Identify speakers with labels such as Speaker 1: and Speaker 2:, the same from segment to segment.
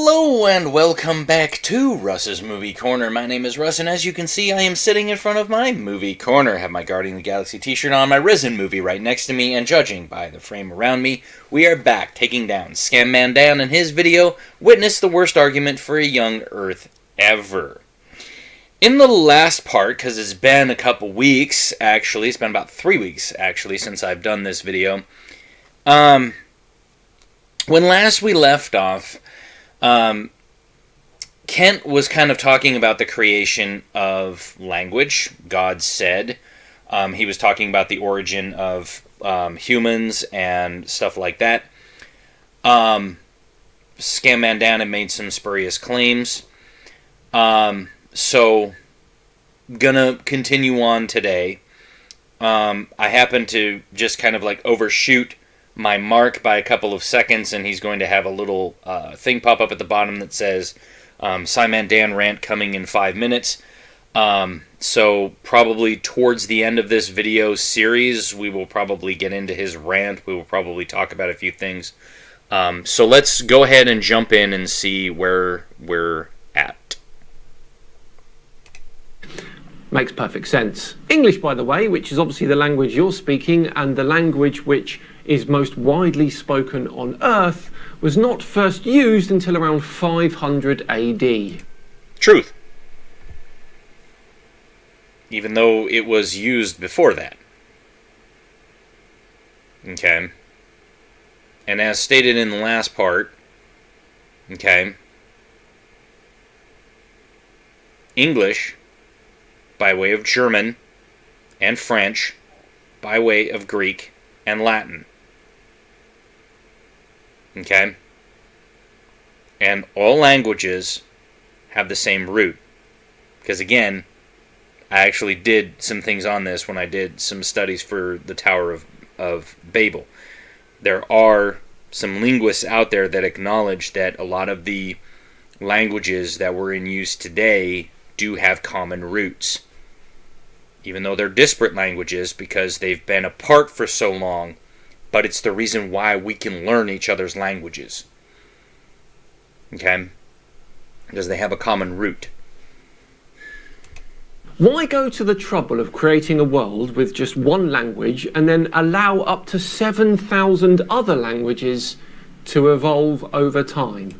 Speaker 1: Hello and welcome back to Russ's Movie Corner. My name is Russ, and as you can see, I am sitting in front of my movie corner. I have my Guardian of the Galaxy t-shirt on, my Risen movie right next to me, and judging by the frame around me, we are back taking down SciManDan in his video, Witness the Worst Argument for a Young Earth Ever. In the last part, because it's been a couple weeks, actually, it's been about 3 weeks, actually, since I've done this video, when last we left off, Kent was kind of talking about the creation of language. God said. He was talking about the origin of humans and stuff like that. SciManDan had made some spurious claims. So, gonna continue on today. I happen to just kind of like overshoot my mark by a couple of seconds, and he's going to have a little thing pop up at the bottom that says SciManDan rant coming in 5 minutes. So probably towards the end of this video series, we will probably get into his rant. We will probably talk about a few things. So let's go ahead and jump in and see where we're at.
Speaker 2: Makes perfect sense. English, by the way, which is obviously the language you're speaking, and the language which is most widely spoken on Earth, was not first used until around 500 AD.
Speaker 1: Truth. Even though it was used before that. Okay. And as stated in the last part, okay, English, by way of German, and French, by way of Greek and Latin. Okay? And all languages have the same root. Because again, I actually did some things on this when I did some studies for the Tower of Babel. There are some linguists out there that acknowledge that a lot of the languages that were in use today do have common roots. Even though they're disparate languages because they've been apart for so long, but it's the reason why we can learn each other's languages. Okay? Because they have a common root.
Speaker 2: Why go to the trouble of creating a world with just one language and then allow up to 7,000 other languages to evolve over time?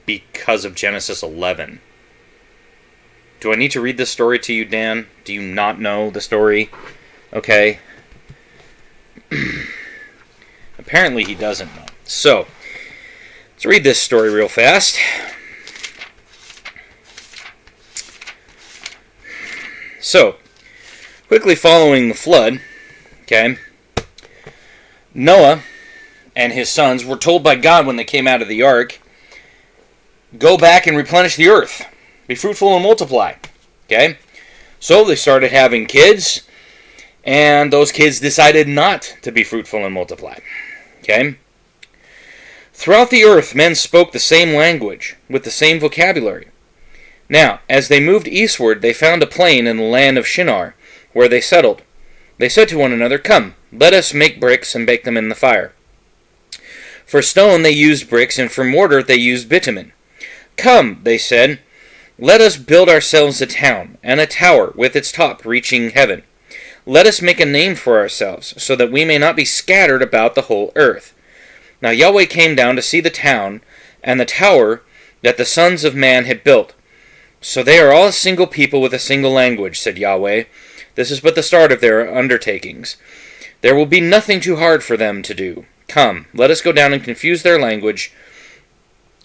Speaker 1: Because of Genesis 11. Do I need to read this story to you, Dan? Do you not know the story? Okay. Apparently he doesn't know. So, let's read this story real fast. So, quickly following the flood, okay, Noah and his sons were told by God when they came out of the ark, go back and replenish the earth. Be fruitful and multiply. Okay? So they started having kids, and those kids decided not to be fruitful and multiply. Okay? Throughout the earth, men spoke the same language, with the same vocabulary. Now, as they moved eastward, they found a plain in the land of Shinar, where they settled. They said to one another, come, let us make bricks and bake them in the fire. For stone they used bricks, and for mortar they used bitumen. Come, they said, let us build ourselves a town, and a tower with its top reaching heaven. Let us make a name for ourselves, so that we may not be scattered about the whole earth. Now Yahweh came down to see the town, and the tower that the sons of man had built. So they are all a single people with a single language, said Yahweh. This is but the start of their undertakings. There will be nothing too hard for them to do. Come, let us go down and confuse their language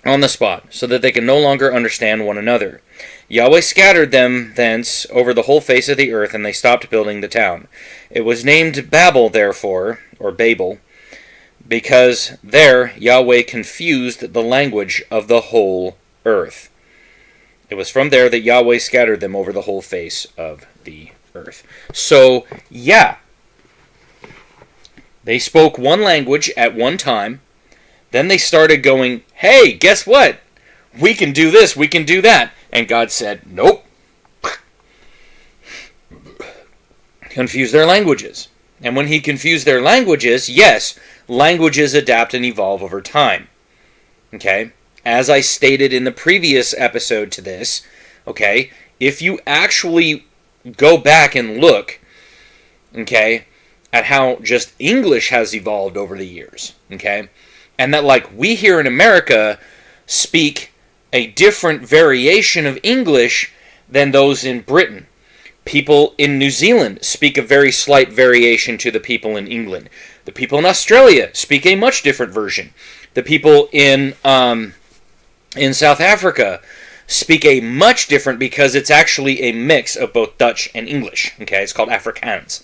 Speaker 1: on the spot, so that they can no longer understand one another. Yahweh scattered them thence over the whole face of the earth, and they stopped building the town. It was named Babel, therefore, or Babel, because there Yahweh confused the language of the whole earth. It was from there that Yahweh scattered them over the whole face of the earth. So, yeah, they spoke one language at one time. Then they started going, hey, guess what? We can do this, we can do that. And God said, nope. Confuse their languages. And when he confused their languages, yes, languages adapt and evolve over time. Okay? As I stated in the previous episode to this, okay, if you actually go back and look, okay, at how just English has evolved over the years, okay, and that, like, we here in America speak a different variation of English than those in Britain. People in New Zealand speak a very slight variation to the people in England. The people in Australia speak a much different version. The people in South Africa speak a much different, because it's actually a mix of both Dutch and English. Okay, it's called Afrikaans.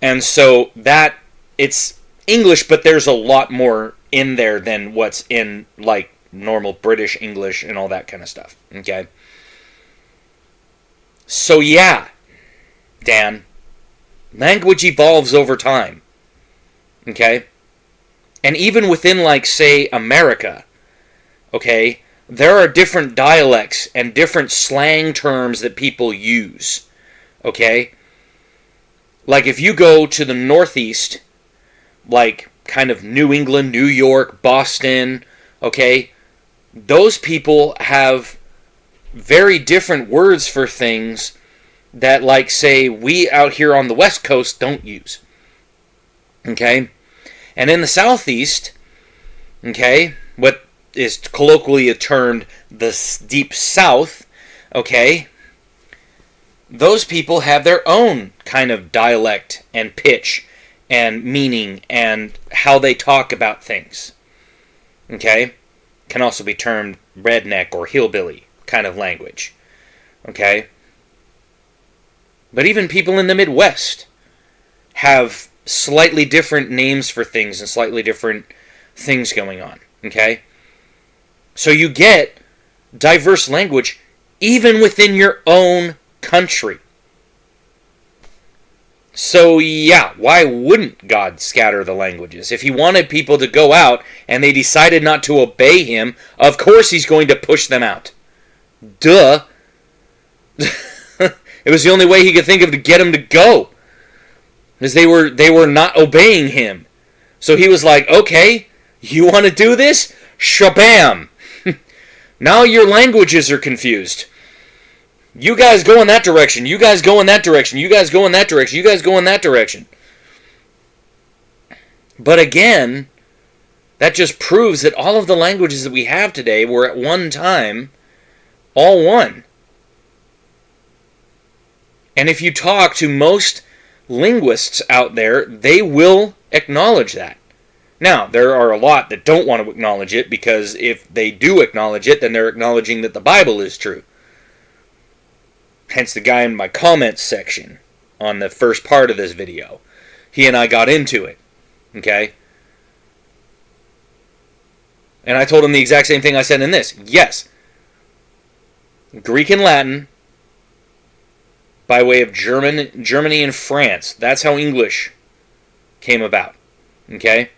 Speaker 1: And so that, it's English, but there's a lot more in there than what's in, like, normal British English and all that kind of stuff. Okay? So yeah, Dan, language evolves over time. Okay? And even within, like, say, America, okay, there are different dialects and different slang terms that people use. Okay? Like, if you go to the Northeast, like, kind of New England, New York, Boston, okay, those people have very different words for things that, like, say, we out here on the West Coast don't use. Okay? And in the Southeast, okay, what is colloquially termed the Deep South, okay, those people have their own kind of dialect and pitch and meaning and how they talk about things. Okay? Can also be termed redneck or hillbilly kind of language. Okay? But even people in the Midwest have slightly different names for things and slightly different things going on. Okay? So you get diverse language even within your own country. So yeah, why wouldn't God scatter the languages? If he wanted people to go out and they decided not to obey him, of course he's going to push them out. Duh. It was the only way he could think of to get them to go. Because they were not obeying him. So he was like, okay, you want to do this? Shabam. Now your languages are confused. You guys go in that direction. You guys go in that direction. You guys go in that direction. You guys go in that direction. But again, that just proves that all of the languages that we have today were at one time all one. And if you talk to most linguists out there, they will acknowledge that. Now, there are a lot that don't want to acknowledge it, because if they do acknowledge it, then they're acknowledging that the Bible is true. Hence the guy in my comments section on the first part of this video. He and I got into it. Okay? And I told him the exact same thing I said in this. Yes. Greek and Latin, by way of Germany and France. That's how English came about. Okay?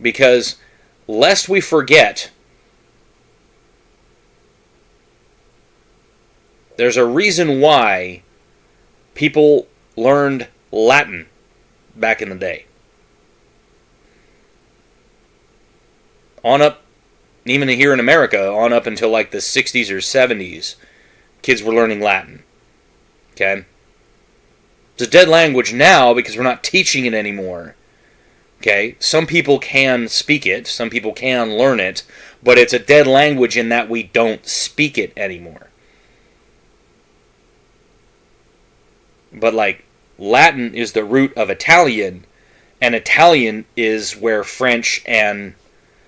Speaker 1: Because, lest we forget, there's a reason why people learned Latin back in the day. On up, even here in America, on up until like the 60s or 70s, kids were learning Latin. Okay? It's a dead language now because we're not teaching it anymore. Okay? Some people can speak it, some people can learn it, but it's a dead language in that we don't speak it anymore. But like, Latin is the root of Italian, and Italian is where French and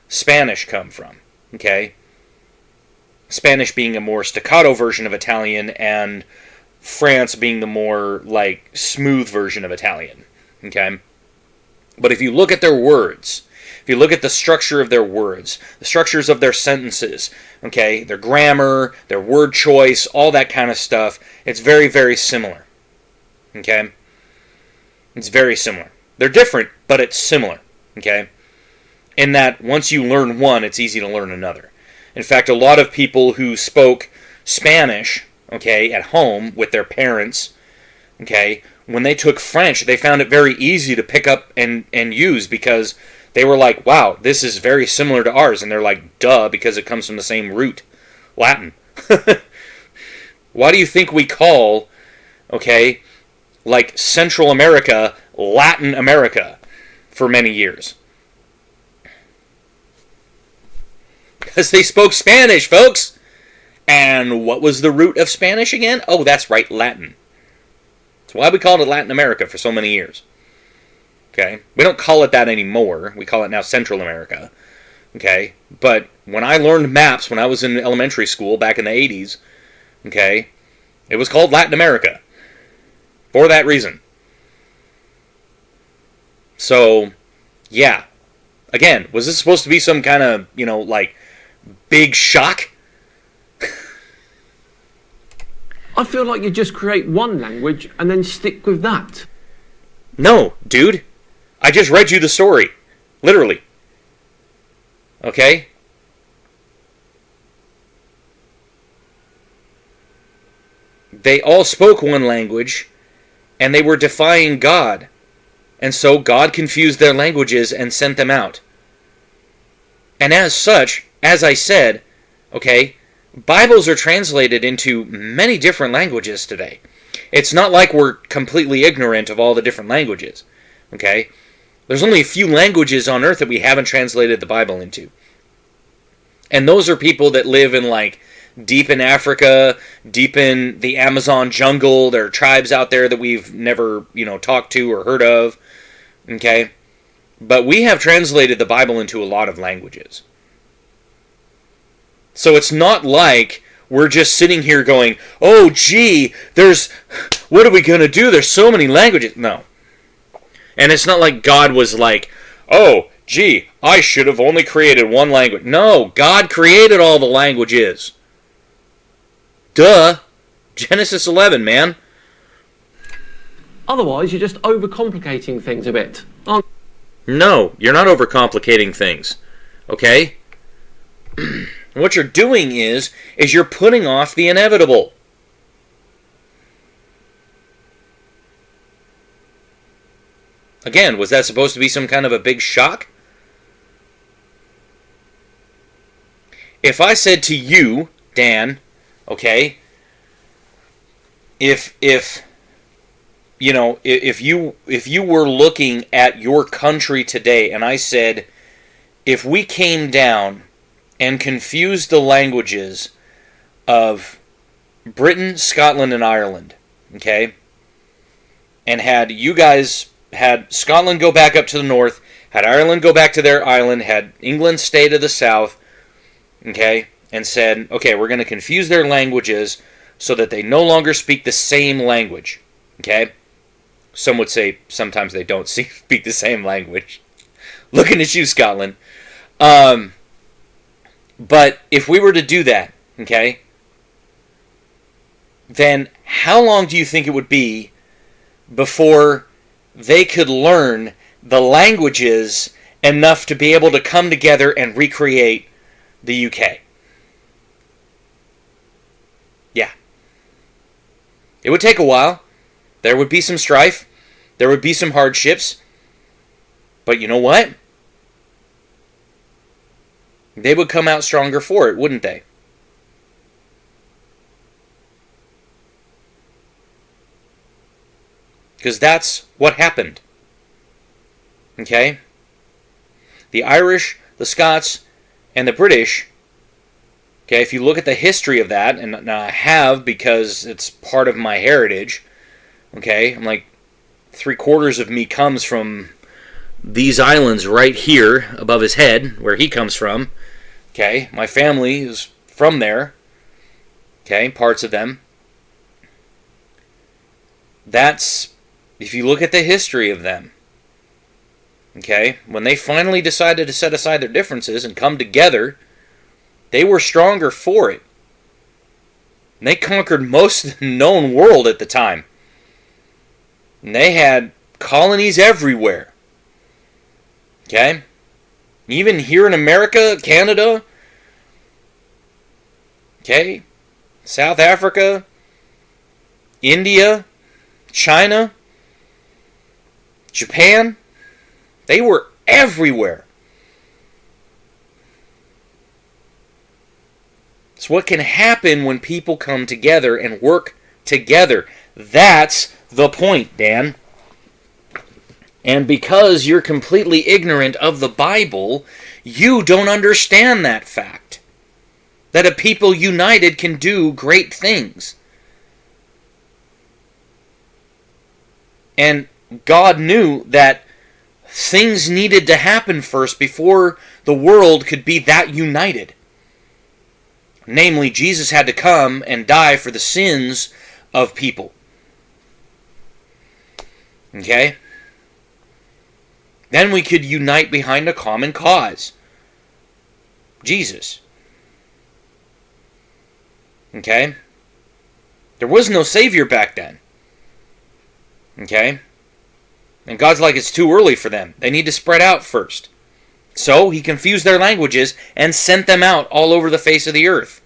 Speaker 1: Spanish come from. Okay? Spanish being a more staccato version of Italian, and France being the more, like, smooth version of Italian. Okay? But if you look at their words, if you look at the structure of their words, the structures of their sentences, okay, their grammar, their word choice, all that kind of stuff, it's very, very similar. Okay? It's very similar. They're different, but it's similar. Okay? In that, once you learn one, it's easy to learn another. In fact, a lot of people who spoke Spanish, okay, at home with their parents, okay, when they took French, they found it very easy to pick up and use, because they were like, wow, this is very similar to ours. And they're like, duh, because it comes from the same root, Latin. Why do you think we call, okay, like Central America, Latin America for many years? Because they spoke Spanish, folks. And what was the root of Spanish again? Oh, that's right, Latin. That's why we called it Latin America for so many years. Okay? We don't call it that anymore. We call it now Central America. Okay? But when I learned maps when I was in elementary school back in the 80s, okay, it was called Latin America. For that reason. So, yeah. Again, was this supposed to be some kind of, like, big shock?
Speaker 2: I feel like you just create one language and then stick with that.
Speaker 1: No, dude. I just read you the story. Literally. Okay? They all spoke one language, and they were defying God. And so God confused their languages and sent them out. And as such, as I said, okay, Bibles are translated into many different languages today. It's not like we're completely ignorant of all the different languages. Okay? There's only a few languages on earth that we haven't translated the Bible into. And those are people that live in, like, deep in Africa, deep in the Amazon jungle. There are tribes out there that we've never, talked to or heard of. Okay? But we have translated the Bible into a lot of languages. So it's not like we're just sitting here going, oh, gee, what are we going to do? There's so many languages. No. And it's not like God was like, oh, gee, I should have only created one language. No, God created all the languages. Duh. Genesis 11, man.
Speaker 2: Otherwise, you're just overcomplicating things a bit.
Speaker 1: No, you're not overcomplicating things. Okay? What you're doing is you're putting off the inevitable. Again, was that supposed to be some kind of a big shock? If I said to you, Dan, okay, if you were looking at your country today and I said, if we came down and confused the languages of Britain, Scotland, and Ireland, okay, and had Scotland go back up to the north, had Ireland go back to their island, had England stay to the south, okay, and said, okay, we're going to confuse their languages so that they no longer speak the same language, okay? Some would say sometimes they don't speak the same language. Looking at you, Scotland. But if we were to do that, okay, then how long do you think it would be before they could learn the languages enough to be able to come together and recreate the UK? Yeah. It would take a while. There would be some strife. There would be some hardships. But you know what? They would come out stronger for it, wouldn't they? Because that's what happened. Okay? The Irish, the Scots, and the British, okay, if you look at the history of that, and I have because it's part of my heritage, okay, I'm like, 3/4 of me comes from these islands right here above his head, where he comes from. Okay, my family is from there. Okay, parts of them. That's, if you look at the history of them. Okay, when they finally decided to set aside their differences and come together, they were stronger for it. And they conquered most of the known world at the time. And they had colonies everywhere. Okay? Even here in America, Canada, okay, South Africa, India, China, Japan, they were everywhere. It's what can happen when people come together and work together. That's the point, Dan. And because you're completely ignorant of the Bible, you don't understand that fact. That a people united can do great things. And God knew that things needed to happen first before the world could be that united. Namely, Jesus had to come and die for the sins of people. Okay? Then we could unite behind a common cause. Jesus. Okay? There was no Savior back then. Okay? And God's like, it's too early for them. They need to spread out first. So he confused their languages and sent them out all over the face of the earth.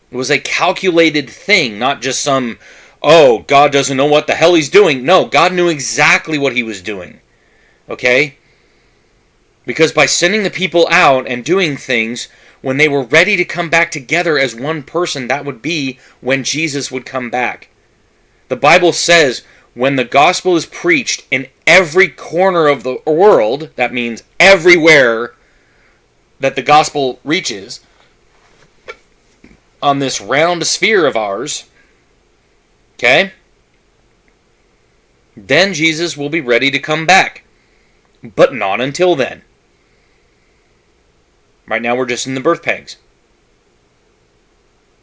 Speaker 1: It was a calculated thing, not just some, oh, God doesn't know what the hell he's doing. No, God knew exactly what he was doing. Okay? Because by sending the people out and doing things, when they were ready to come back together as one person, that would be when Jesus would come back. The Bible says when the gospel is preached in every corner of the world, that means everywhere that the gospel reaches, on this round sphere of ours, okay, then Jesus will be ready to come back. But not until then. Right now we're just in the birth pangs.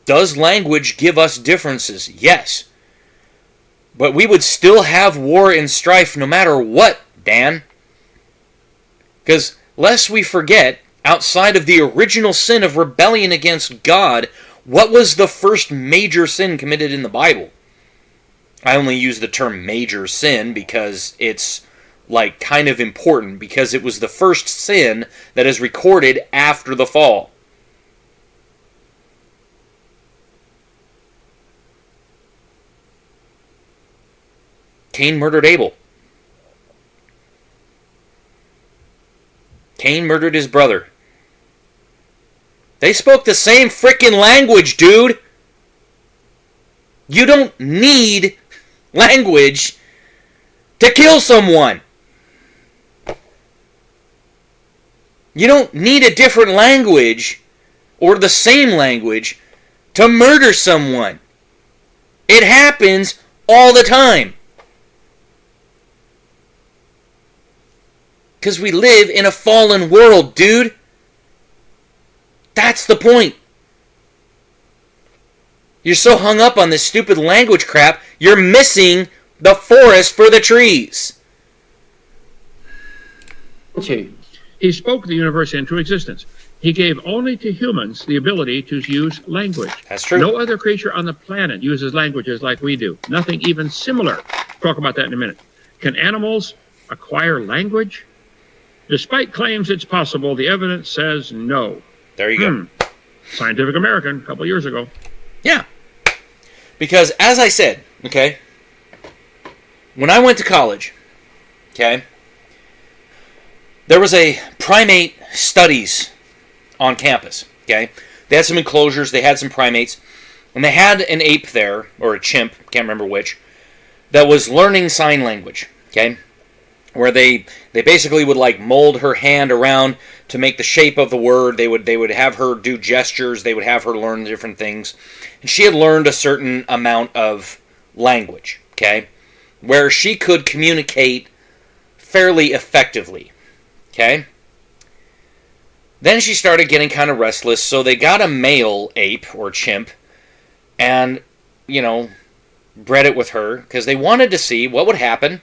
Speaker 1: Does language give us differences? Yes. But we would still have war and strife no matter what, Dan. Because lest we forget, outside of the original sin of rebellion against God, what was the first major sin committed in the Bible? I only use the term major sin because it's like kind of important, because it was the first sin that is recorded after the fall. Cain murdered Abel. Cain murdered his brother. They spoke the same frickin' language, dude. You don't need language to kill someone. You don't need a different language or the same language to murder someone. It happens all the time. Because we live in a fallen world, dude. That's the point. You're so hung up on this stupid language crap, you're missing the forest for the trees.
Speaker 3: He spoke the universe into existence. He gave only to humans the ability to use language.
Speaker 1: That's true.
Speaker 3: No other creature on the planet uses languages like we do. Nothing even similar. Talk about that in a minute. Can animals acquire language? Despite claims it's possible, the evidence says no.
Speaker 1: There you go.
Speaker 3: Scientific American, a couple of years ago.
Speaker 1: Yeah. Because, as I said, okay, when I went to college, okay, there was a primate studies on campus, okay? They had some enclosures, they had some primates, and they had an ape there, or a chimp, can't remember which, that was learning sign language, okay? Where they basically would like mold her hand around to make the shape of the word. They would have her do gestures. They would have her learn different things. And she had learned a certain amount of language, okay? Where she could communicate fairly effectively, okay? Then she started getting kind of restless, so they got a male ape or chimp and, bred it with her because they wanted to see what would happen.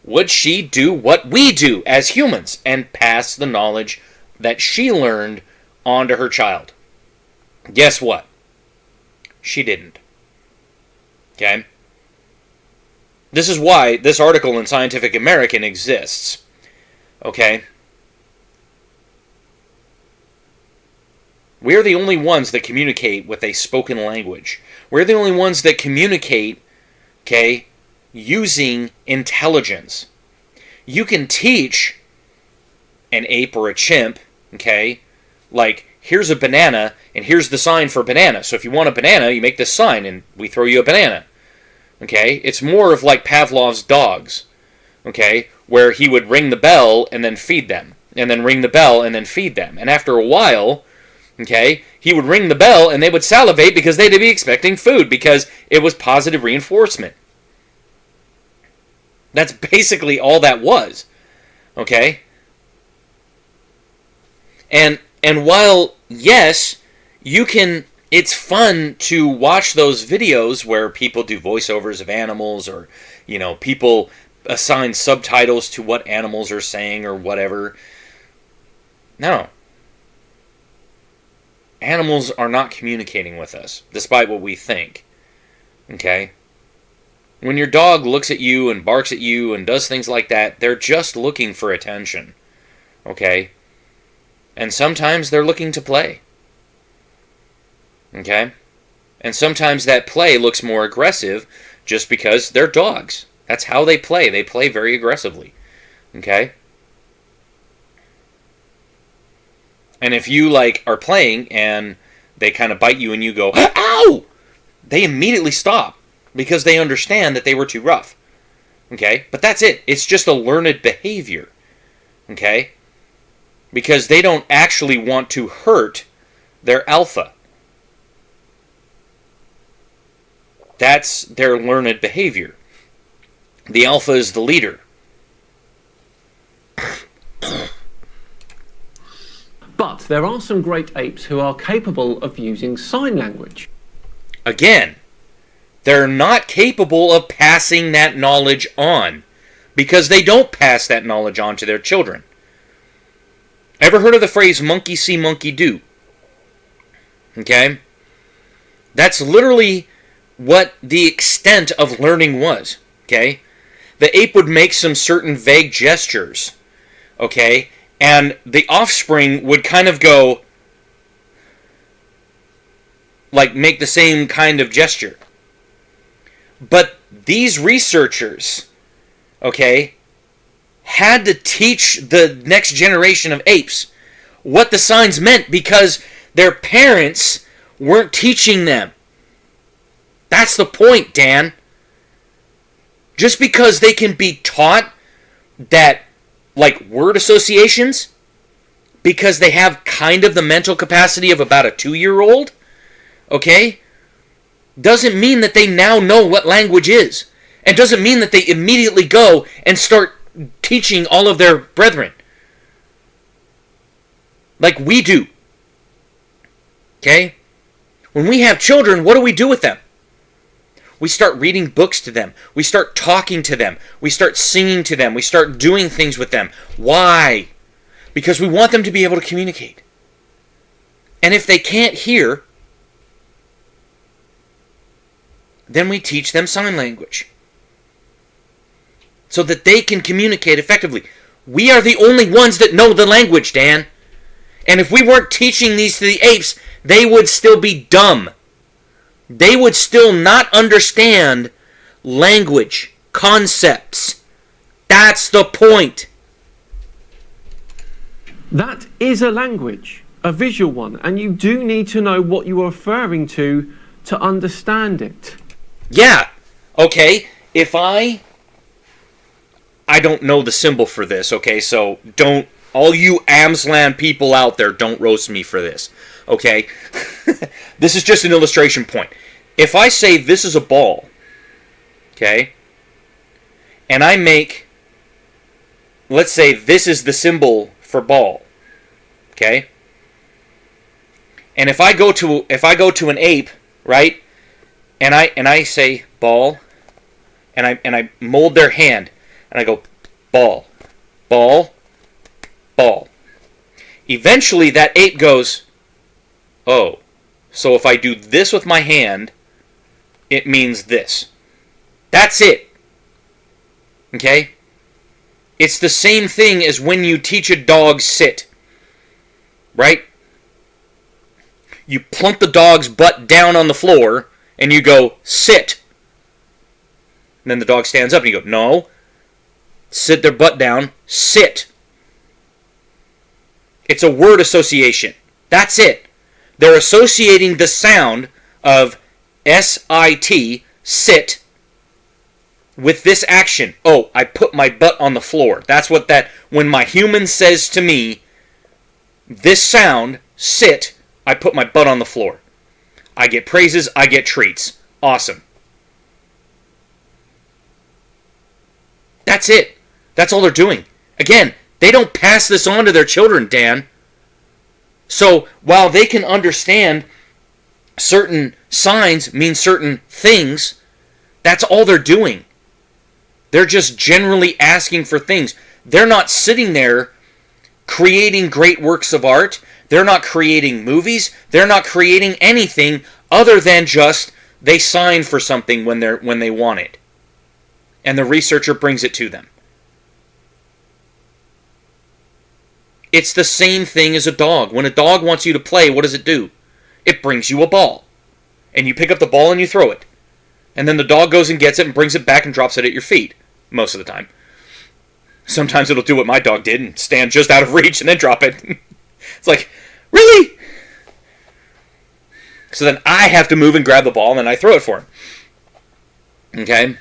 Speaker 1: Would she do what we do as humans and pass the knowledge that she learned on to her child? Guess what? She didn't. Okay? This is why this article in Scientific American exists. Okay? We're the only ones that communicate with a spoken language. We're the only ones that communicate, okay, using intelligence. You can teach an ape or a chimp, okay, like, here's a banana, and here's the sign for banana. So if you want a banana, you make this sign, and we throw you a banana. Okay? It's more of like Pavlov's dogs. Okay? Where he would ring the bell and then feed them. And then ring the bell and then feed them. And after a while, okay, he would ring the bell and they would salivate because they'd be expecting food because it was positive reinforcement. That's basically all that was. Okay? And while, yes, you can, it's fun to watch those videos where people do voiceovers of animals or, you know, people assign subtitles to what animals are saying or whatever. No. Animals are not communicating with us, despite what we think. Okay? When your dog looks at you and barks at you and does things like that, they're just looking for attention. Okay? And sometimes they're looking to play. Okay? And sometimes that play looks more aggressive just because they're dogs. That's how they play. They play very aggressively. Okay? And if you, like, are playing and they kind of bite you and you go, ow! They immediately stop because they understand that they were too rough. Okay? But that's it. It's just a learned behavior. Okay? Because they don't actually want to hurt their alpha. That's their learned behavior. The alpha is the leader.
Speaker 2: But there are some great apes who are capable of using sign language.
Speaker 1: Again, they're not capable of passing that knowledge on because they don't pass that knowledge on to their children. Ever heard of the phrase monkey see, monkey do? Okay? That's literally what the extent of learning was. Okay? The ape would make some certain vague gestures. Okay? And the offspring would kind of go, like, make the same kind of gesture. But these researchers, okay, had to teach the next generation of apes what the signs meant because their parents weren't teaching them. That's the point, Dan. Just because they can be taught that, like, word associations, because they have kind of the mental capacity of about a 2-year-old, okay, doesn't mean that they now know what language is. And doesn't mean that they immediately go and start teaching all of their brethren. Like we do. Okay? When we have children, what do we do with them? We start reading books to them. We start talking to them. We start singing to them. We start doing things with them. Why? Because we want them to be able to communicate. And if they can't hear, then we teach them sign language. So that they can communicate effectively. We are the only ones that know the language, Dan. And if we weren't teaching these to the apes, they would still be dumb. They would still not understand language, concepts. That's the point.
Speaker 2: That is a language, a visual one, and you do need to know what you are referring to understand it.
Speaker 1: Yeah. Okay. If I don't know the symbol for this, okay? So don't, all you Amsland people out there, don't roast me for this, okay? This is just an illustration point. If I say this is a ball, okay, and I make, let's say this is the symbol for ball, okay, and if I go to an ape, right, and I say ball, and I mold their hand, and I go ball, ball, ball. Eventually that ape goes, oh, so if I do this with my hand, it means this. That's it. Okay? It's the same thing as when you teach a dog sit. Right? You plump the dog's butt down on the floor, and you go, sit. And then the dog stands up, and you go, no. Sit their butt down, sit. It's a word association. That's it. They're associating the sound of S-I-T, sit, with this action. Oh, I put my butt on the floor. That's what that, when my human says to me, this sound, sit, I put my butt on the floor. I get praises, I get treats. Awesome. That's it. That's all they're doing. Again, they don't pass this on to their children, Dan. So, while they can understand certain signs mean certain things, that's all they're doing. They're just generally asking for things. They're not sitting there creating great works of art. They're not creating movies. They're not creating anything other than just they sign for something when they want it. And the researcher brings it to them. It's the same thing as a dog. When a dog wants you to play, what does it do? It brings you a ball. And you pick up the ball and you throw it. And then the dog goes and gets it and brings it back and drops it at your feet. Most of the time. Sometimes it'll do what my dog did and stand just out of reach and then drop it. It's like, really? So then I have to move and grab the ball and then I throw it for him. Okay?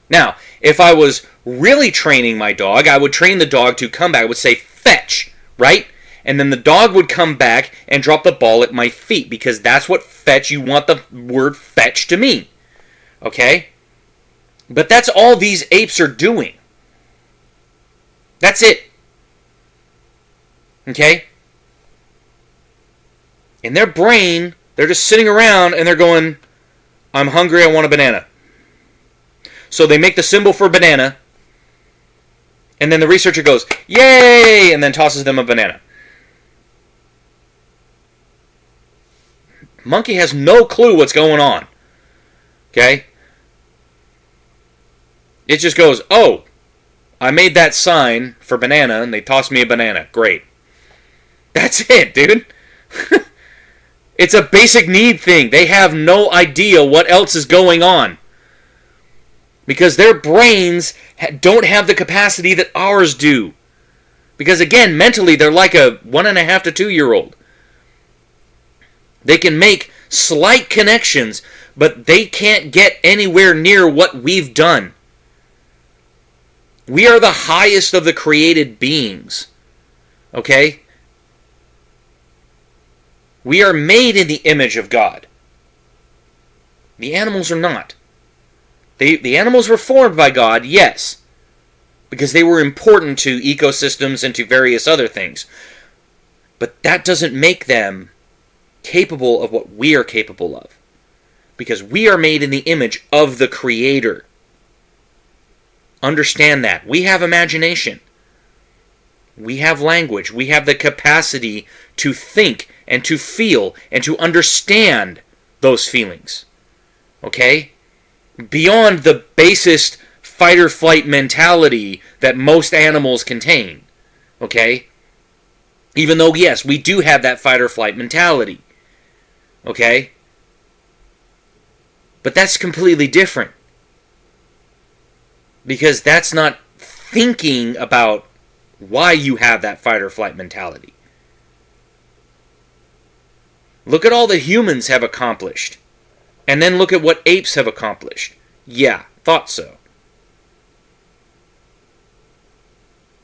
Speaker 1: Now, if I was really training my dog, I would train the dog to come back. I would say, fetch, right? And then the dog would come back and drop the ball at my feet because that's what fetch, you want the word fetch to mean. Okay? But that's all these apes are doing. That's it. Okay? In their brain, they're just sitting around and they're going, I'm hungry, I want a banana. So they make the symbol for banana, and then the researcher goes, yay, and then tosses them a banana. Monkey has no clue what's going on. Okay? It just goes, oh, I made that sign for banana, and they tossed me a banana. Great. That's it, dude. It's a basic need thing. They have no idea what else is going on. Because their brains don't have the capacity that ours do. Because again, mentally, they're like a 1.5 to 2-year-old. They can make slight connections, but they can't get anywhere near what we've done. We are the highest of the created beings. Okay? We are made in the image of God. The animals are not. The animals were formed by God, yes, because they were important to ecosystems and to various other things. But that doesn't make them capable of what we are capable of. Because we are made in the image of the Creator. Understand that. We have imagination. We have language. We have the capacity to think and to feel and to understand those feelings. Okay? Beyond the basest fight-or-flight mentality that most animals contain. Okay? Even though, yes, we do have that fight-or-flight mentality. Okay? But that's completely different. Because that's not thinking about why you have that fight-or-flight mentality. Look at all that humans have accomplished. And then look at what apes have accomplished. Yeah, thought so.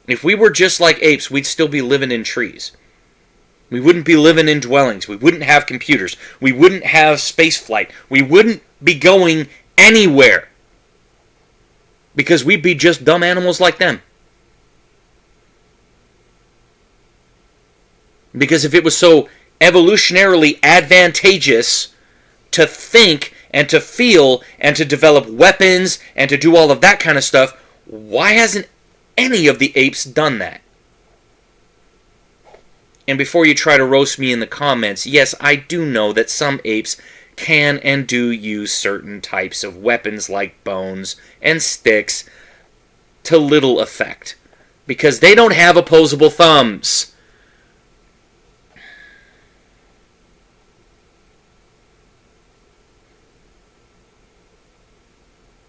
Speaker 1: If we were just like apes, we'd still be living in trees. We wouldn't be living in dwellings. We wouldn't have computers. We wouldn't have space flight. We wouldn't be going anywhere. Because we'd be just dumb animals like them. Because if it was so evolutionarily advantageous to think and to feel and to develop weapons and to do all of that kind of stuff, why hasn't any of the apes done that? And before you try to roast me in the comments, yes, I do know that some apes can and do use certain types of weapons like bones and sticks to little effect. Because they don't have opposable thumbs.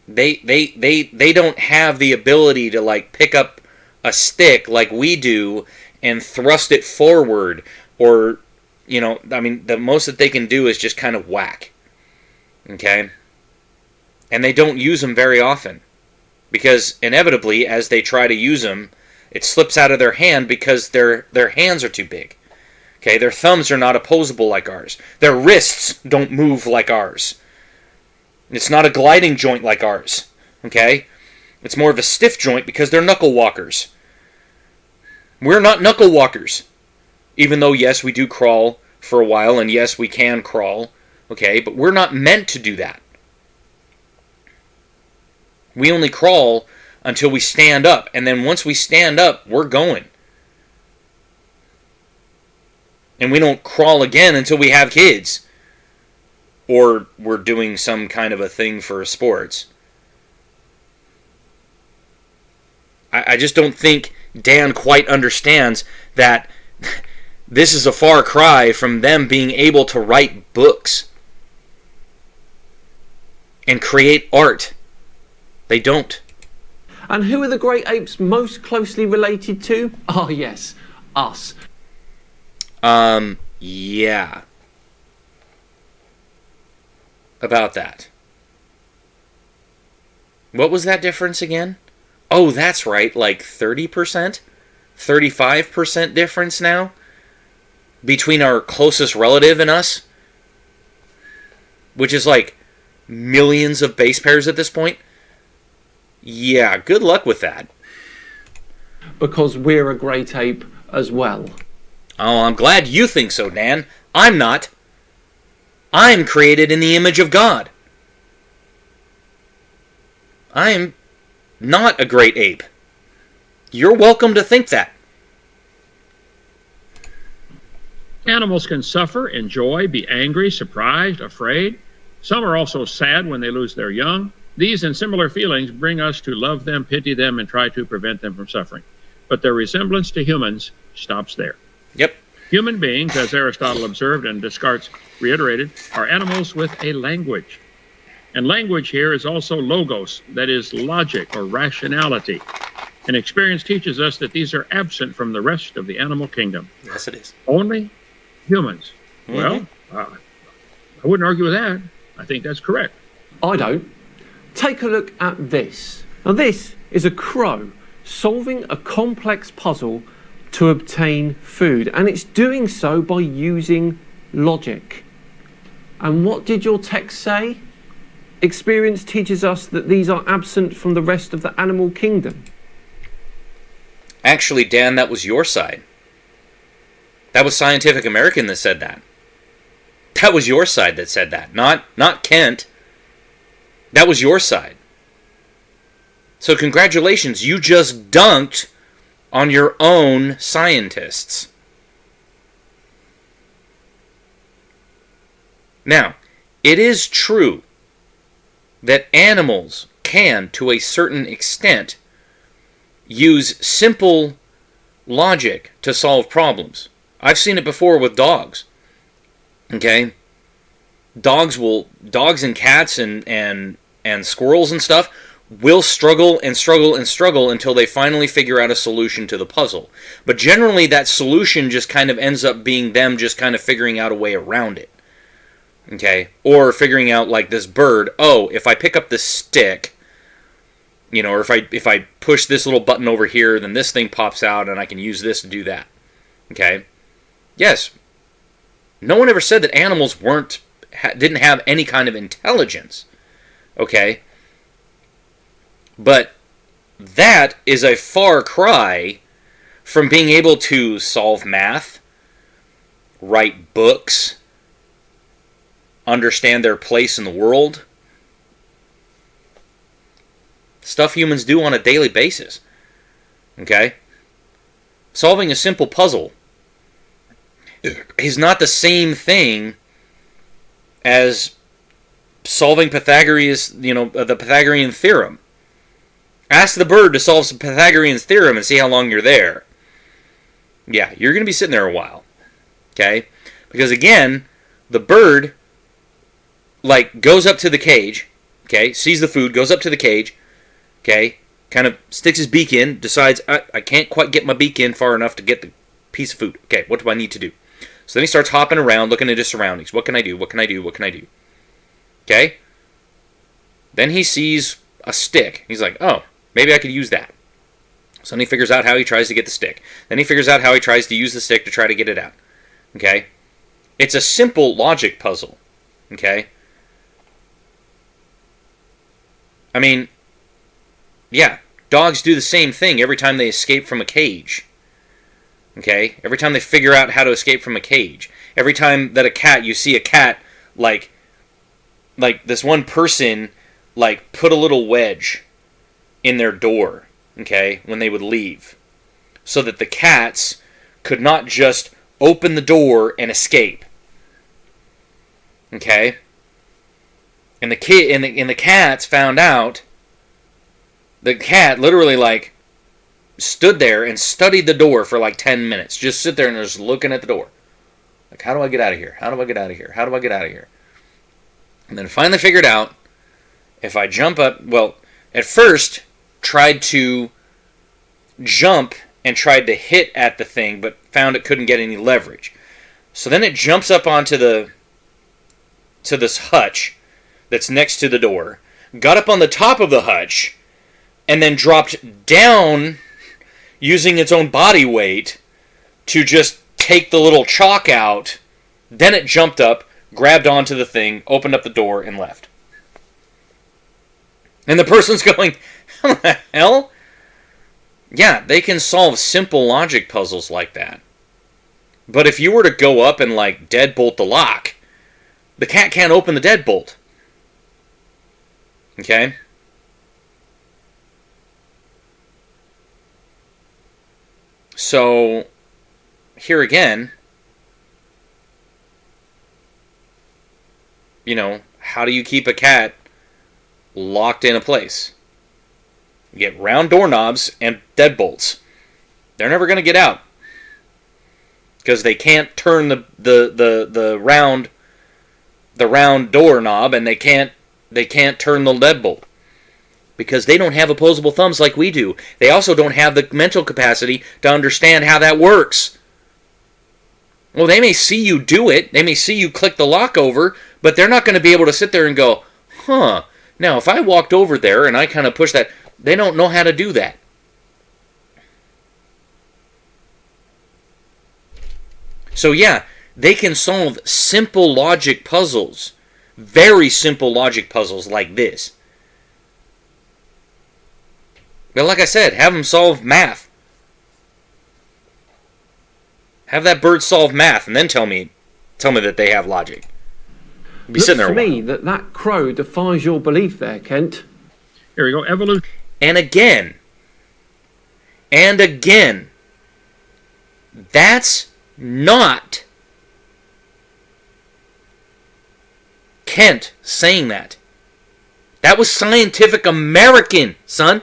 Speaker 1: They don't have the ability to like pick up a stick like we do and thrust it forward, or, you know, I mean, the most that they can do is just kind of whack. Okay? And they don't use them very often. Because inevitably, as they try to use them, it slips out of their hand because their hands are too big. Okay? Their thumbs are not opposable like ours. Their wrists don't move like ours. It's not a gliding joint like ours. Okay? It's more of a stiff joint because they're knuckle walkers. We're not knuckle walkers. Even though, yes, we do crawl for a while, and yes, we can crawl. Okay? But we're not meant to do that. We only crawl until we stand up. And then once we stand up, we're going. And we don't crawl again until we have kids. Or we're doing some kind of a thing for sports. I just don't think Dan quite understands that this is a far cry from them being able to write books and create art. They don't.
Speaker 2: And who are the great apes most closely related to? Oh yes, us.
Speaker 1: Yeah. About that. What was that difference again? Oh, that's right, like 30%? 35% difference now? Between our closest relative and us? Which is like millions of base pairs at this point? Yeah, good luck with that.
Speaker 2: Because we're a great ape as well.
Speaker 1: Oh, I'm glad you think so, Dan. I'm not. I'm created in the image of God. I'm not a great ape. You're welcome to think that.
Speaker 3: Animals can suffer, enjoy, be angry, surprised, afraid. Some are also sad when they lose their young. These and similar feelings bring us to love them, pity them, and try to prevent them from suffering. But their resemblance to humans stops there.
Speaker 1: Yep.
Speaker 3: Human beings, as Aristotle observed and Descartes reiterated, are animals with a language. And language here is also logos, that is logic or rationality. And experience teaches us that these are absent from the rest of the animal kingdom.
Speaker 1: Yes, it is.
Speaker 3: Only humans. Well, I wouldn't argue with that. I think that's correct.
Speaker 2: I don't. Take a look at this. Now this is a crow solving a complex puzzle to obtain food, and it's doing so by using logic. And what did your text say? Experience teaches us that these are absent from the rest of the animal kingdom.
Speaker 1: Actually, Dan, that was your side. That was Scientific American that said that. That was your side that said that, not Kent. That was your side. So congratulations, you just dunked on your own scientists. Now, it is true that animals can, to a certain extent, use simple logic to solve problems. I've seen it before with dogs. Okay? Dogs and cats and squirrels and stuff will struggle and struggle and struggle until they finally figure out a solution to the puzzle. But generally that solution just kind of ends up being them just kind of figuring out a way around it. Okay? Or figuring out, like this bird, oh, if I pick up this stick, you know, or if I push this little button over here, then this thing pops out and I can use this to do that. Okay? Yes. No one ever said that animals didn't have any kind of intelligence. Okay? But that is a far cry from being able to solve math, write books, understand their place in the world. Stuff humans do on a daily basis. Okay? Solving a simple puzzle is not the same thing as solving the Pythagorean theorem. Ask the bird to solve some Pythagorean theorem and see how long you're there. Yeah, you're going to be sitting there a while. Okay? Because again, the bird goes up to the cage, okay, sees the food, goes up to the cage, okay, kind of sticks his beak in, decides, I can't quite get my beak in far enough to get piece of food. Okay, what do I need to do? So then he starts hopping around, looking at his surroundings. What can I do? What can I do? What can I do? Okay? Then he sees a stick. He's like, oh, maybe I could use that. So then he figures out how he tries to get the stick. Then he figures out how he tries to use the stick to try to get it out. Okay? It's a simple logic puzzle. Okay? I mean, yeah, dogs do the same thing every time they escape from a cage. Okay? Every time they figure out how to escape from a cage. Every time that you see a cat, like this one person, like, put a little wedge in their door, okay, when they would leave. So that the cats could not just open the door and escape. Okay? And the cats found out. The cat literally, like, stood there and studied the door for like 10 minutes. Just sit there and just looking at the door. Like, how do I get out of here? How do I get out of here? How do I get out of here? And then finally figured out, if I jump up, well, at first tried to jump and tried to hit at the thing, but found it couldn't get any leverage. So then it jumps up onto this hutch that's next to the door, got up on the top of the hutch, and then dropped down using its own body weight to just take the little chalk out. Then it jumped up, grabbed onto the thing, opened up the door, and left. And the person's going, how the hell? Yeah, they can solve simple logic puzzles like that. But if you were to go up and, like, deadbolt the lock, the cat can't open the deadbolt. Okay? So, here again, you know, how do you keep a cat locked in a place? You get round doorknobs and deadbolts. They're never going to get out. Because they can't turn the round doorknob, and they can't turn the deadbolt. Because they don't have opposable thumbs like we do. They also don't have the mental capacity to understand how that works. Well, they may see you do it. They may see you click the lock over, but they're not going to be able to sit there and go, huh, now if I walked over there and I kind of pushed that, they don't know how to do that. So yeah, they can solve simple logic puzzles. Very simple logic puzzles like this. But like I said, have them solve math. Have that bird solve math, and then tell me that they have logic. Be sitting there.
Speaker 2: Looks to me that crow defies your belief there, Kent.
Speaker 3: Here we go. Evolution.
Speaker 1: And again, that's not Kent saying that. That was Scientific American, son.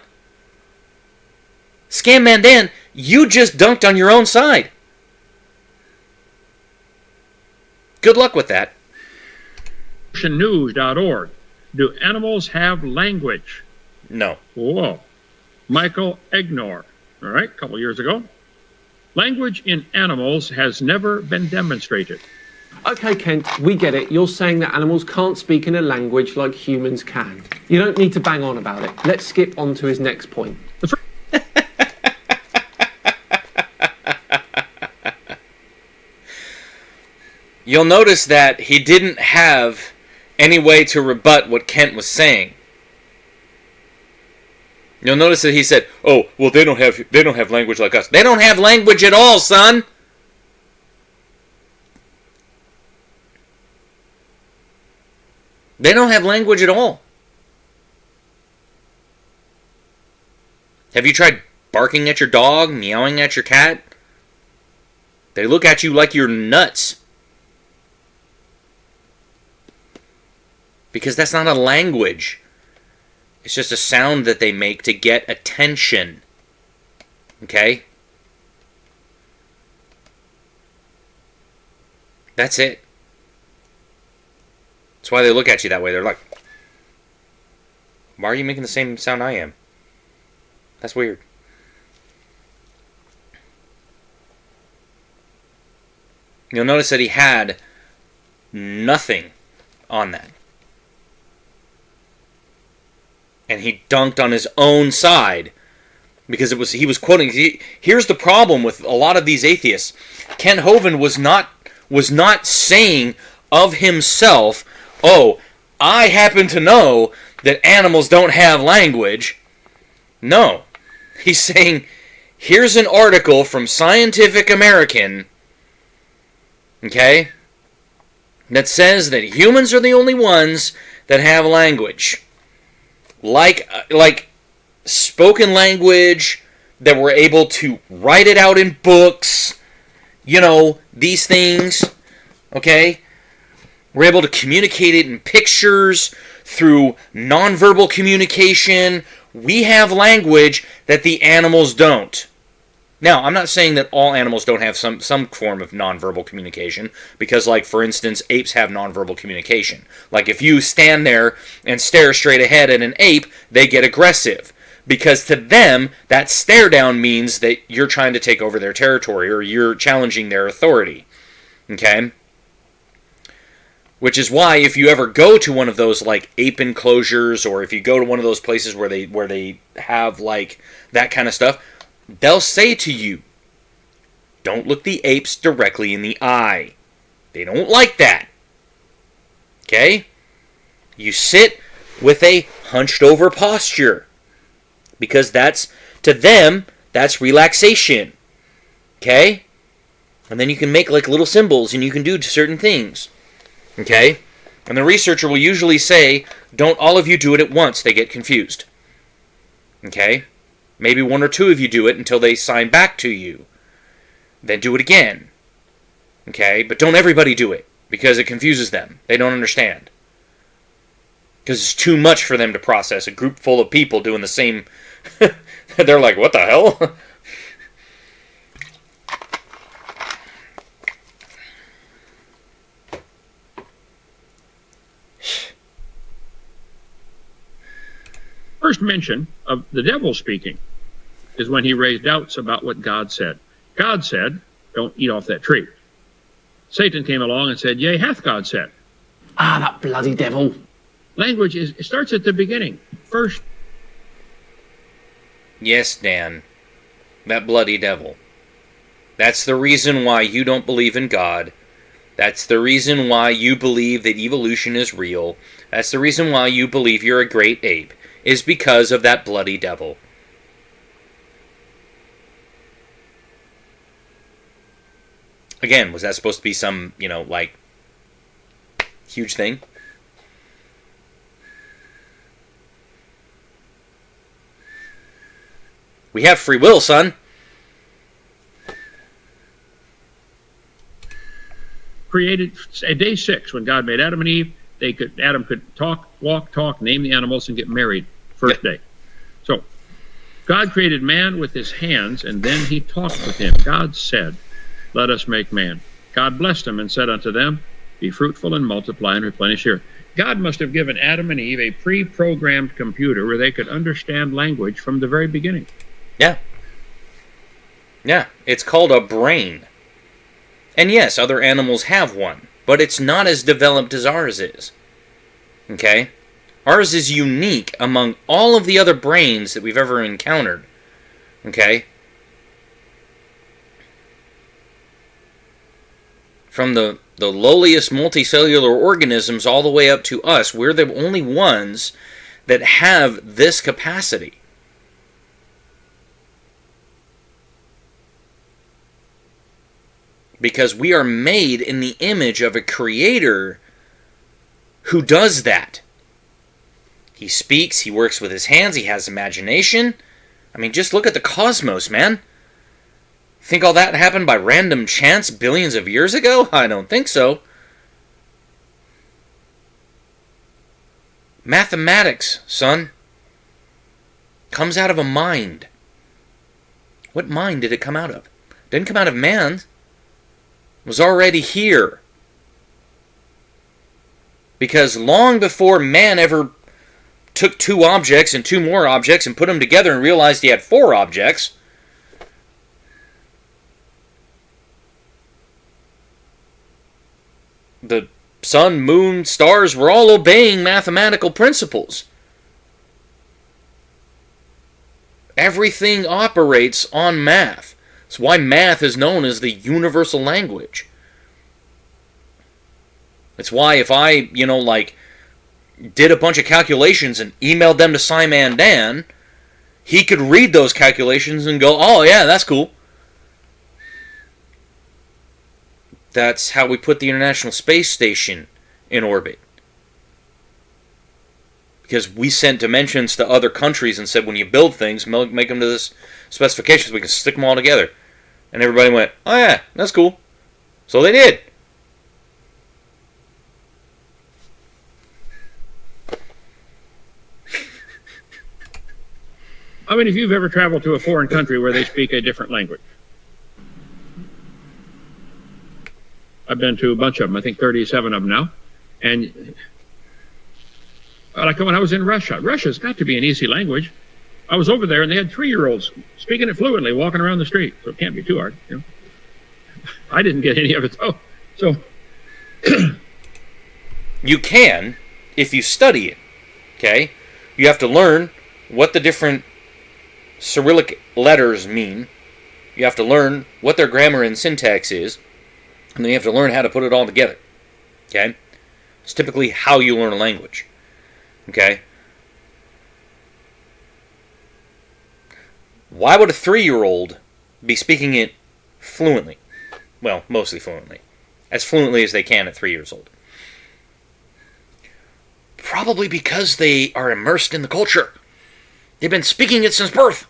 Speaker 1: SciManDan, you just dunked on your own side. Good luck with that.
Speaker 3: News.org. Do animals have language?
Speaker 1: No.
Speaker 3: Whoa. Michael Egnor. All right, a couple years ago. Language in animals has never been demonstrated.
Speaker 2: Okay, Kent, we get it. You're saying that animals can't speak in a language like humans can. You don't need to bang on about it. Let's skip on to his next point.
Speaker 1: You'll notice that he didn't have any way to rebut what Kent was saying. You'll notice that he said, "Oh, well, they don't have language like us." They don't have language at all, son. They don't have language at all. Have you tried barking at your dog, meowing at your cat? They look at you like you're nuts. Because that's not a language. It's just a sound that they make to get attention. Okay? That's it. That's why they look at you that way. They're like, why are you making the same sound I am? That's weird. You'll notice that he had nothing on that. And he dunked on his own side because he was quoting. Here's the problem with a lot of these atheists. Ken Hovind was not saying of himself, "Oh, I happen to know that animals don't have language." No. He's saying, here's an article from Scientific American, okay, that says that humans are the only ones that have language. Like spoken language, that we're able to write it out in books, these things, okay? We're able to communicate it in pictures, through nonverbal communication. We have language that the animals don't. Now, I'm not saying that all animals don't have some form of nonverbal communication, because, like, for instance, apes have nonverbal communication. Like, if you stand there and stare straight ahead at an ape, they get aggressive. Because to them, that stare down means that you're trying to take over their territory, or you're challenging their authority. Okay? Which is why if you ever go to one of those like ape enclosures, or if you go to one of those places where they have like that kind of stuff, they'll say to you, don't look the apes directly in the eye. They don't like that. Okay? You sit with a hunched over posture, because that's, to them, that's relaxation. Okay? And then you can make like little symbols and you can do certain things. Okay? And the researcher will usually say, don't all of you do it at once. They get confused. Okay? Maybe one or two of you do it until they sign back to you. Then do it again. Okay? But don't everybody do it, because it confuses them. They don't understand. Because it's too much for them to process. A group full of people doing the same... They're like, what the hell?
Speaker 3: First mention of the devil speaking is when he raised doubts about what God said. God said, don't eat off that tree. Satan came along and said, yea, hath God said.
Speaker 2: Ah, that bloody devil.
Speaker 3: Language it starts at the beginning. First.
Speaker 1: Yes, Dan. That bloody devil. That's the reason why you don't believe in God. That's the reason why you believe that evolution is real. That's the reason why you believe you're a great ape. Is because of that bloody devil. Again, was that supposed to be some, like, huge thing? We have free will, son.
Speaker 3: Created at day 6, when God made Adam and Eve, Adam could walk, talk, name the animals, and get married first day. So, God created man with his hands, and then he talked with him. God said, let us make man. God blessed them and said unto them, be fruitful and multiply and replenish the earth. God must have given Adam and Eve a pre-programmed computer where they could understand language from the very beginning.
Speaker 1: Yeah. Yeah, it's called a brain. And yes, other animals have one, but it's not as developed as ours is. Okay? Ours is unique among all of the other brains that we've ever encountered. Okay? From the lowliest multicellular organisms all the way up to us, we're the only ones that have this capacity. Because we are made in the image of a creator who does that. He speaks, he works with his hands, he has imagination. I mean, just look at the cosmos, man. Think all that happened by random chance billions of years ago? I don't think so. Mathematics, son, comes out of a mind. What mind did it come out of? It didn't come out of man's. It was already here. Because long before man ever took two objects and two more objects and put them together and realized he had four objects, The sun, moon, stars were all obeying mathematical principles. Everything operates on math. That's why math is known as the universal language. It's why if I, did a bunch of calculations and emailed them to SciManDan, he could read those calculations and go, oh yeah, that's cool. That's how we put the International Space Station in orbit. Because we sent dimensions to other countries and said, when you build things, make them to this specifications, we can stick them all together. And everybody went, oh yeah, that's cool. So they did.
Speaker 3: I mean, if you've ever traveled to a foreign country where they speak a different language. I've been to a bunch of them, I think 37 of them now. And like when I was in Russia, Russia's got to be an easy language. I was over there and they had 3-year-olds speaking it fluently, walking around the street. So it can't be too hard. I didn't get any of it though. So
Speaker 1: you can if you study it. Okay? You have to learn what the different Cyrillic letters mean. You have to learn what their grammar and syntax is. And then you have to learn how to put it all together. Okay? It's typically how you learn a language. Okay? Why would a 3-year-old be speaking it fluently? Well, mostly fluently. As fluently as they can at 3 years old. Probably because they are immersed in the culture. They've been speaking it since birth.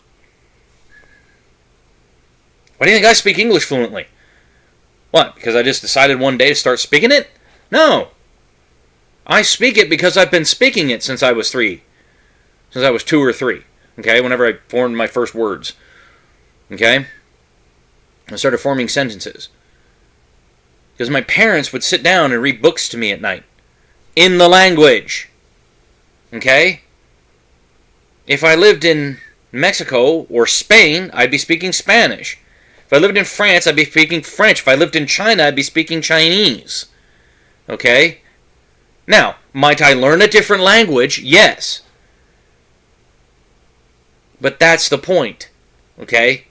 Speaker 1: Why do you think I speak English fluently? What, because I just decided one day to start speaking it? No. I speak it because I've been speaking it since I was 3. Since I was 2 or 3. Okay, whenever I formed my first words. Okay? I started forming sentences. Because my parents would sit down and read books to me at night. In the language. Okay? If I lived in Mexico or Spain, I'd be speaking Spanish. If I lived in France, I'd be speaking French. If I lived in China, I'd be speaking Chinese. Okay? Now, might I learn a different language? Yes. But that's the point. Okay?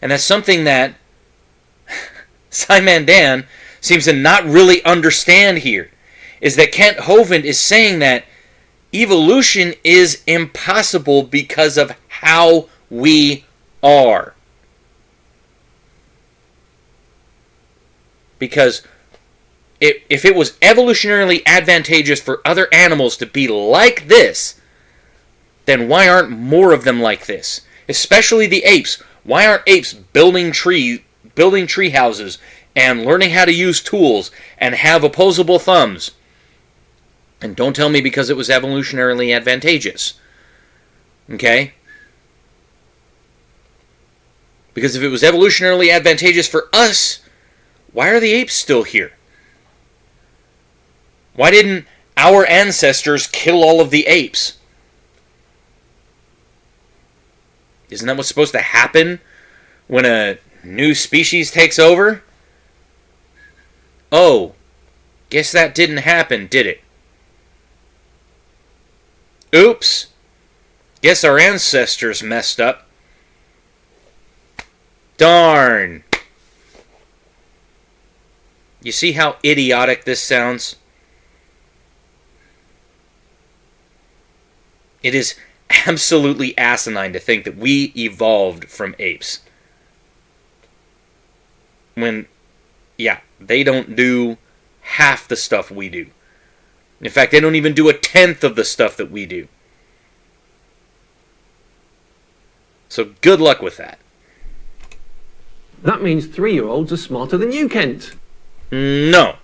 Speaker 1: And that's something that SciManDan seems to not really understand here. Is that Kent Hovind is saying that evolution is impossible because of how we are. Because if it was evolutionarily advantageous for other animals to be like this, then why aren't more of them like this? Especially the apes. Why aren't apes building tree houses and learning how to use tools and have opposable thumbs? And don't tell me because it was evolutionarily advantageous. Okay? Because if it was evolutionarily advantageous for us, why are the apes still here? Why didn't our ancestors kill all of the apes? Isn't that what's supposed to happen when a new species takes over? Oh, guess that didn't happen, did it? Oops. Guess our ancestors messed up. Darn. You see how idiotic this sounds? It is absolutely asinine to think that we evolved from apes. When, yeah, they don't do half the stuff we do. In fact, they don't even do 1/10 of the stuff that we do. So good luck with that.
Speaker 2: That means 3-year-olds are smarter than you, Kent.
Speaker 1: No.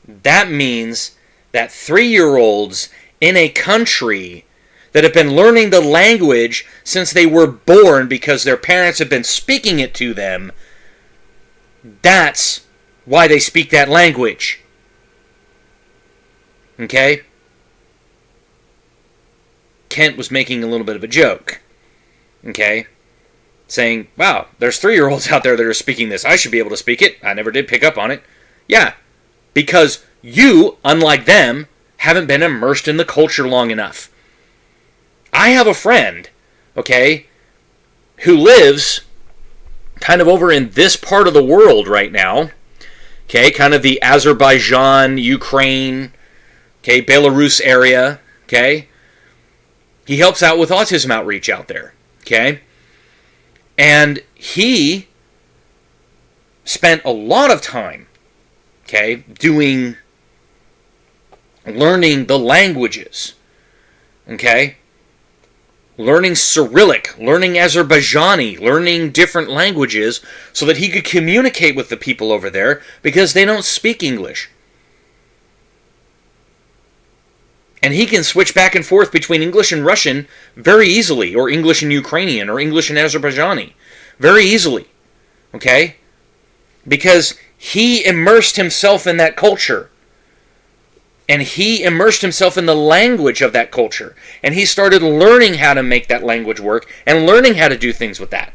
Speaker 1: That means that 3-year-olds in a country that have been learning the language since they were born because their parents have been speaking it to them, that's why they speak that language. Okay? Kent was making a little bit of a joke. Okay? saying, wow, there's 3-year-olds out there that are speaking this. I should be able to speak it. I never did pick up on it. Yeah, because you, unlike them, haven't been immersed in the culture long enough. I have a friend, okay, who lives kind of over in this part of the world right now, okay, kind of the Azerbaijan, Ukraine, okay, Belarus area, okay. He helps out with autism outreach out there, okay. And he spent a lot of time, okay, learning the languages, okay, learning Cyrillic, learning Azerbaijani, learning different languages so that he could communicate with the people over there because they don't speak English. And he can switch back and forth between English and Russian very easily, or English and Ukrainian, or English and Azerbaijani, very easily, okay? Because he immersed himself in that culture. And he immersed himself in the language of that culture. And he started learning how to make that language work and learning how to do things with that.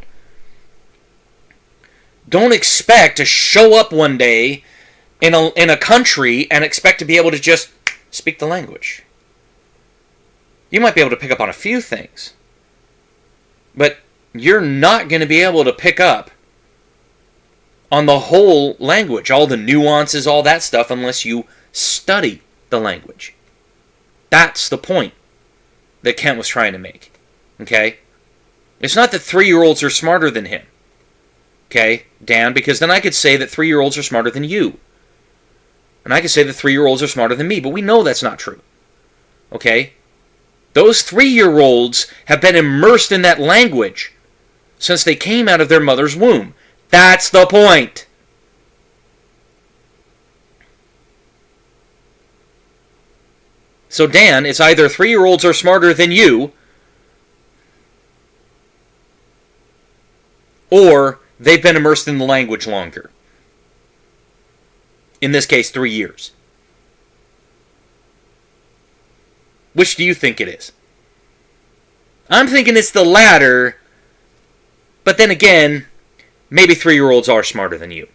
Speaker 1: Don't expect to show up one day in a country and expect to be able to just speak the language. You might be able to pick up on a few things, but you're not going to be able to pick up on the whole language, all the nuances, all that stuff, unless you study the language. That's the point that Kent was trying to make. Okay? It's not that 3-year-olds are smarter than him. Okay, Dan? Because then I could say that 3-year-olds are smarter than you. And I could say that 3-year-olds are smarter than me, but we know that's not true. Okay? Those 3-year-olds have been immersed in that language since they came out of their mother's womb. That's the point. So Dan, it's either 3-year-olds are smarter than you, or they've been immersed in the language longer. In this case, 3 years. Which do you think it is? I'm thinking it's the latter, but then again, maybe 3-year-olds are smarter than you.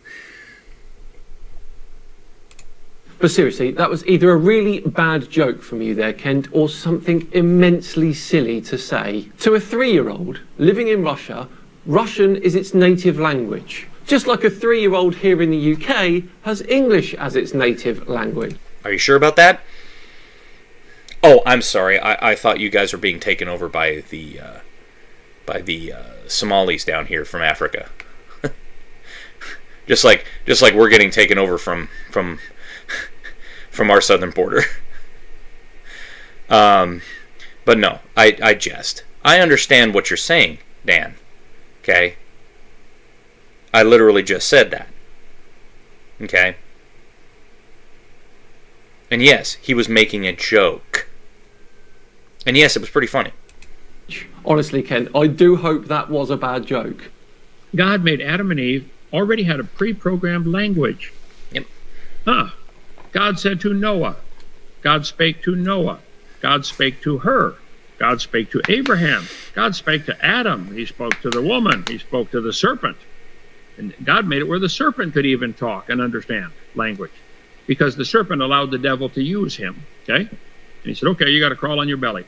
Speaker 2: But seriously, that was either a really bad joke from you there, Kent, or something immensely silly to say. To a 3-year-old living in Russia, Russian is its native language. Just like a 3-year-old here in the UK has English as its native language.
Speaker 1: Are you sure about that? Oh, I'm sorry. I thought you guys were being taken over by the Somalis down here from Africa. just like we're getting taken over from our southern border. But no, I jest. I understand what you're saying, Dan. Okay? I literally just said that. Okay? And yes, he was making a joke. And yes, it was pretty funny.
Speaker 2: Honestly, Ken, I do hope that was a bad joke.
Speaker 3: God made Adam and Eve, already had a pre-programmed language.
Speaker 1: Yep.
Speaker 3: God said to Noah. God spake to Noah. God spake to her. God spake to Abraham. God spake to Adam. He spoke to the woman. He spoke to the serpent. And God made it where the serpent could even talk and understand language. Because the serpent allowed the devil to use him. Okay? And he said, okay, you got to crawl on your belly.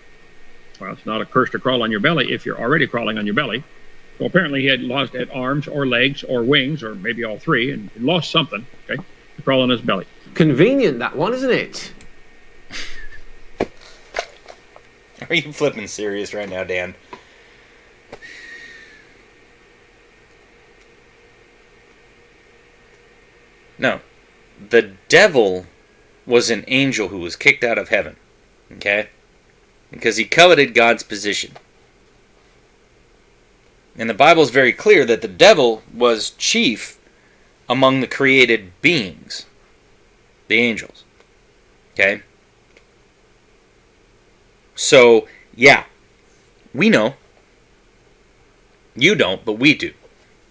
Speaker 3: Well, it's not a curse to crawl on your belly if you're already crawling on your belly. Well, apparently he had lost arms or legs or wings or maybe all three and lost something, okay, to crawl on his belly.
Speaker 2: Convenient, that one, isn't it?
Speaker 1: Are you flipping serious right now, Dan? No. The devil was an angel who was kicked out of heaven. Okay? Because he coveted God's position. And the Bible is very clear that the devil was chief among the created beings. The angels. Okay? So, yeah. We know. You don't, but we do.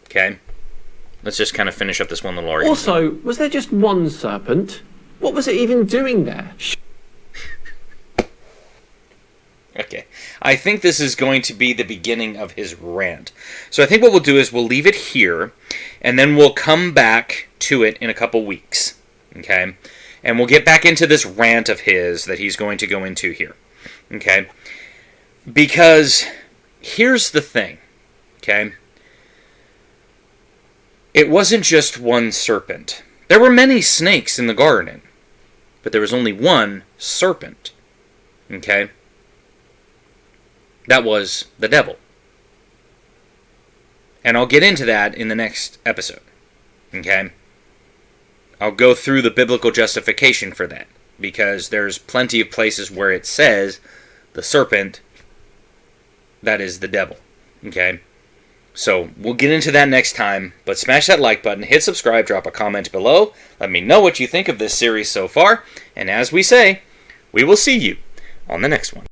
Speaker 1: Okay? Let's just kind of finish up this one little argument.
Speaker 2: Also, was there just one serpent? What was it even doing there?
Speaker 1: Okay. I think this is going to be the beginning of his rant. So I think what we'll do is we'll leave it here, and then we'll come back to it in a couple weeks. Okay? And we'll get back into this rant of his that he's going to go into here. Okay? Because here's the thing. Okay? It wasn't just one serpent. There were many snakes in the garden, but there was only one serpent. Okay? That was the devil. And I'll get into that in the next episode. Okay? I'll go through the biblical justification for that, because there's plenty of places where it says the serpent, that is the devil. Okay? So, we'll get into that next time, but smash that like button, hit subscribe, drop a comment below, let me know what you think of this series so far, and as we say, we will see you on the next one.